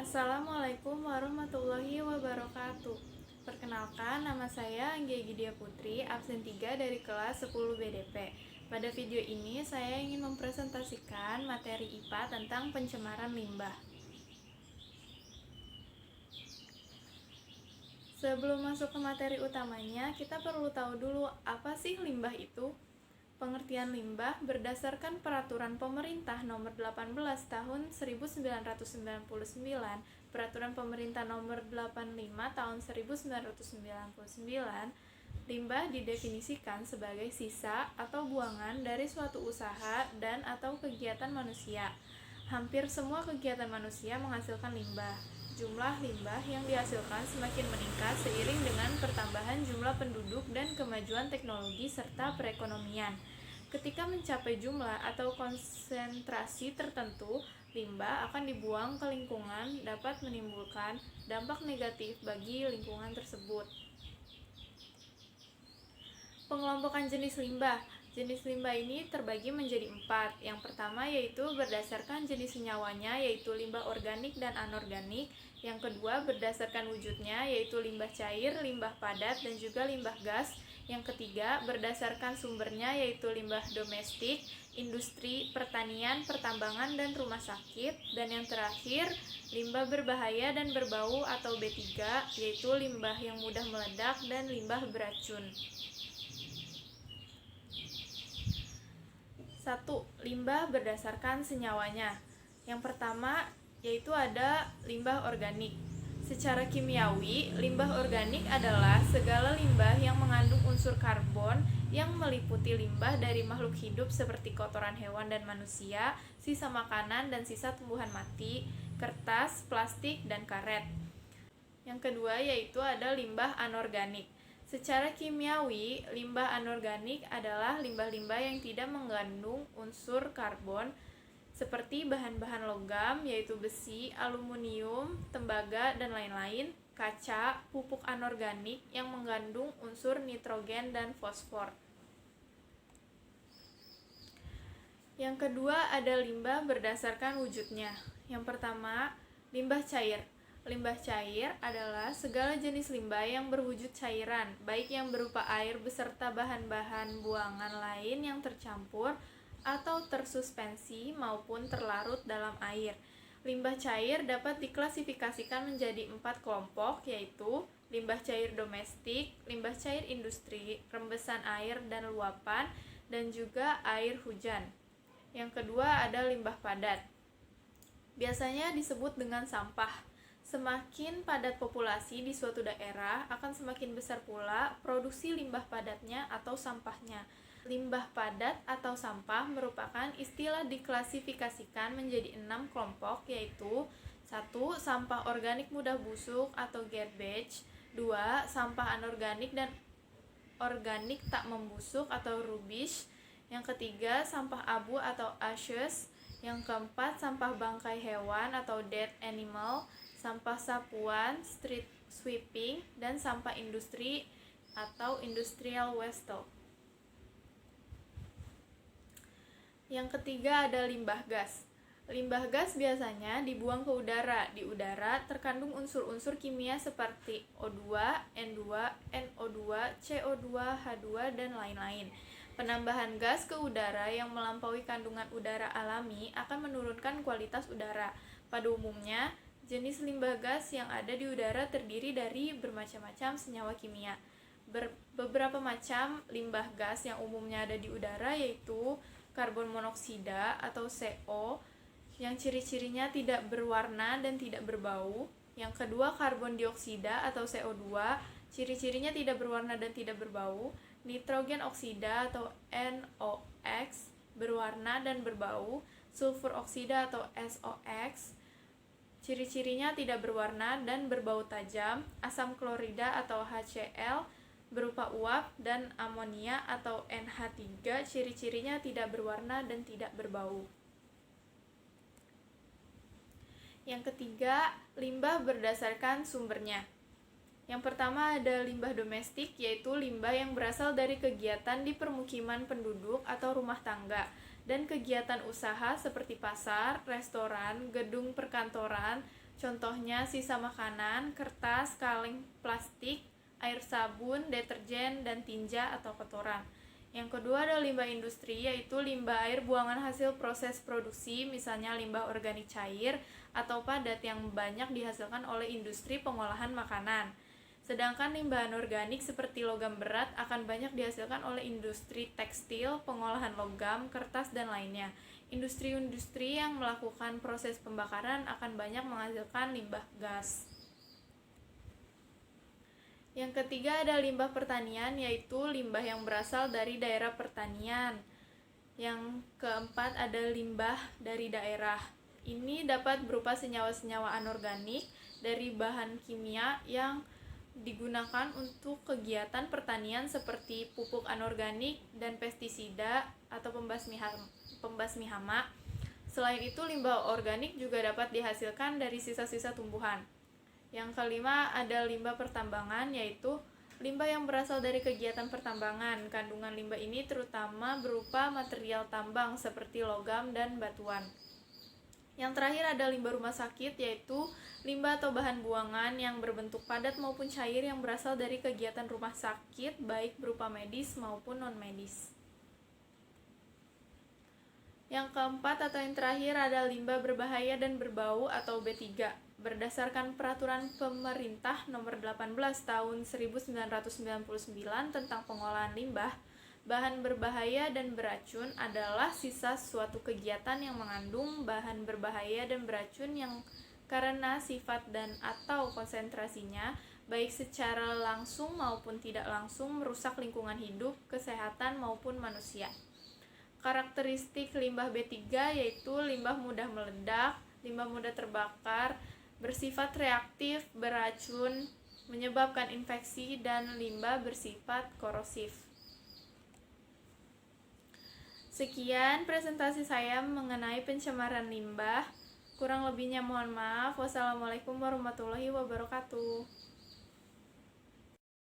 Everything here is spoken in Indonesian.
Assalamualaikum warahmatullahi wabarakatuh. Perkenalkan, nama saya Anggia Gidia Putri, absen 3 dari kelas 10 BDP. Pada video ini saya ingin mempresentasikan materi IPA tentang pencemaran limbah. Sebelum masuk ke materi utamanya, kita perlu tahu dulu apa sih limbah itu. Pengertian limbah berdasarkan Peraturan Pemerintah Nomor 18 Tahun 1999, Peraturan Pemerintah Nomor 85 Tahun 1999, limbah didefinisikan sebagai sisa atau buangan dari suatu usaha dan atau kegiatan manusia. Hampir semua kegiatan manusia menghasilkan limbah. Jumlah limbah yang dihasilkan semakin meningkat seiring dengan pertambahan jumlah penduduk dan kemajuan teknologi serta perekonomian. Ketika mencapai jumlah atau konsentrasi tertentu, limbah akan dibuang ke lingkungan dapat menimbulkan dampak negatif bagi lingkungan tersebut. Pengelompokan jenis limbah. Jenis limbah ini terbagi menjadi 4. Yang pertama yaitu berdasarkan jenis senyawanya, yaitu limbah organik dan anorganik. Yang kedua berdasarkan wujudnya, yaitu limbah cair, limbah padat, dan juga limbah gas. Yang ketiga berdasarkan sumbernya, yaitu limbah domestik, industri, pertanian, pertambangan, dan rumah sakit. Dan yang terakhir limbah berbahaya dan berbau atau B3, yaitu limbah yang mudah meledak dan limbah beracun. 1. Limbah berdasarkan senyawanya. Yang pertama yaitu ada limbah organik. Secara kimiawi, limbah organik adalah segala limbah yang mengandung unsur karbon yang meliputi limbah dari makhluk hidup seperti kotoran hewan dan manusia, sisa makanan dan sisa tumbuhan mati, kertas, plastik, dan karet. Yang kedua yaitu ada limbah anorganik. Secara kimiawi, limbah anorganik adalah limbah-limbah yang tidak mengandung unsur karbon seperti bahan-bahan logam yaitu besi, aluminium, tembaga, dan lain-lain, kaca, pupuk anorganik yang mengandung unsur nitrogen dan fosfor. Yang kedua ada limbah berdasarkan wujudnya. Yang pertama, limbah cair. Limbah cair adalah segala jenis limbah yang berwujud cairan, baik yang berupa air beserta bahan-bahan buangan lain yang tercampur atau tersuspensi maupun terlarut dalam air. Limbah cair dapat diklasifikasikan menjadi 4 kelompok, yaitu limbah cair domestik, limbah cair industri, rembesan air dan luapan, dan juga air hujan. Yang kedua ada limbah padat. Biasanya disebut dengan sampah. Semakin padat populasi di suatu daerah, akan semakin besar pula produksi limbah padatnya atau sampahnya. Limbah padat atau sampah merupakan istilah diklasifikasikan menjadi 6 kelompok, yaitu 1. Sampah organik mudah busuk atau garbage. 2. Sampah anorganik dan organik tak membusuk atau rubbish. Yang ketiga, sampah abu atau ashes. Yang keempat, sampah bangkai hewan atau dead animal, sampah sapuan, street sweeping, dan sampah industri atau industrial waste. Yang ketiga ada limbah gas. Limbah gas biasanya dibuang ke udara. Di udara terkandung unsur-unsur kimia seperti O2, N2, NO2, CO2, H2, dan lain-lain. Penambahan gas ke udara yang melampaui kandungan udara alami akan menurunkan kualitas udara. Pada umumnya, jenis limbah gas yang ada di udara terdiri dari bermacam-macam senyawa kimia. Beberapa macam limbah gas yang umumnya ada di udara yaitu karbon monoksida atau CO, yang ciri-cirinya tidak berwarna dan tidak berbau. Yang kedua, karbon dioksida atau CO2, ciri-cirinya tidak berwarna dan tidak berbau. Nitrogen oksida atau NOx, berwarna dan berbau. Sulfur oksida atau SOx, ciri-cirinya tidak berwarna dan berbau tajam. Asam klorida atau HCl berupa uap, dan amonia atau NH3, ciri-cirinya tidak berwarna dan tidak berbau. Yang ketiga, limbah berdasarkan sumbernya. Yang pertama ada limbah domestik, yaitu limbah yang berasal dari kegiatan di permukiman penduduk atau rumah tangga dan kegiatan usaha seperti pasar, restoran, gedung perkantoran, Contohnya sisa makanan, kertas, kaleng plastik, air sabun, deterjen, dan tinja atau kotoran. Yang kedua ada limbah industri, yaitu limbah air buangan hasil proses produksi, misalnya limbah organik cair atau padat yang banyak dihasilkan oleh industri pengolahan makanan. Sedangkan limbah anorganik seperti logam berat akan banyak dihasilkan oleh industri tekstil, pengolahan logam, kertas, dan lainnya. Industri-industri yang melakukan proses pembakaran akan banyak menghasilkan limbah gas. Yang ketiga ada limbah pertanian, yaitu limbah yang berasal dari daerah pertanian. Yang keempat ada limbah dari daerah. Ini dapat berupa senyawa-senyawa anorganik dari bahan kimia yang digunakan untuk kegiatan pertanian seperti pupuk anorganik dan pestisida atau pembasmi hama. Selain itu, limbah organik juga dapat dihasilkan dari sisa-sisa tumbuhan. Yang kelima ada limbah pertambangan, yaitu limbah yang berasal dari kegiatan pertambangan. Kandungan limbah ini terutama berupa material tambang seperti logam dan batuan. Yang terakhir ada limbah rumah sakit, yaitu limbah atau bahan buangan yang berbentuk padat maupun cair yang berasal dari kegiatan rumah sakit, baik berupa medis maupun non-medis. Yang keempat atau yang terakhir ada limbah berbahaya dan berbau atau B3. Berdasarkan Peraturan Pemerintah Nomor 18 Tahun 1999 tentang pengolahan limbah, bahan berbahaya dan beracun adalah sisa suatu kegiatan yang mengandung bahan berbahaya dan beracun yang karena sifat dan atau konsentrasinya, baik secara langsung maupun tidak langsung, merusak lingkungan hidup, kesehatan maupun manusia. Karakteristik limbah B3 yaitu limbah mudah meledak, limbah mudah terbakar, bersifat reaktif, beracun, menyebabkan infeksi, dan limbah bersifat korosif. Sekian presentasi saya mengenai pencemaran limbah. Kurang lebihnya mohon maaf. Wassalamualaikum warahmatullahi wabarakatuh.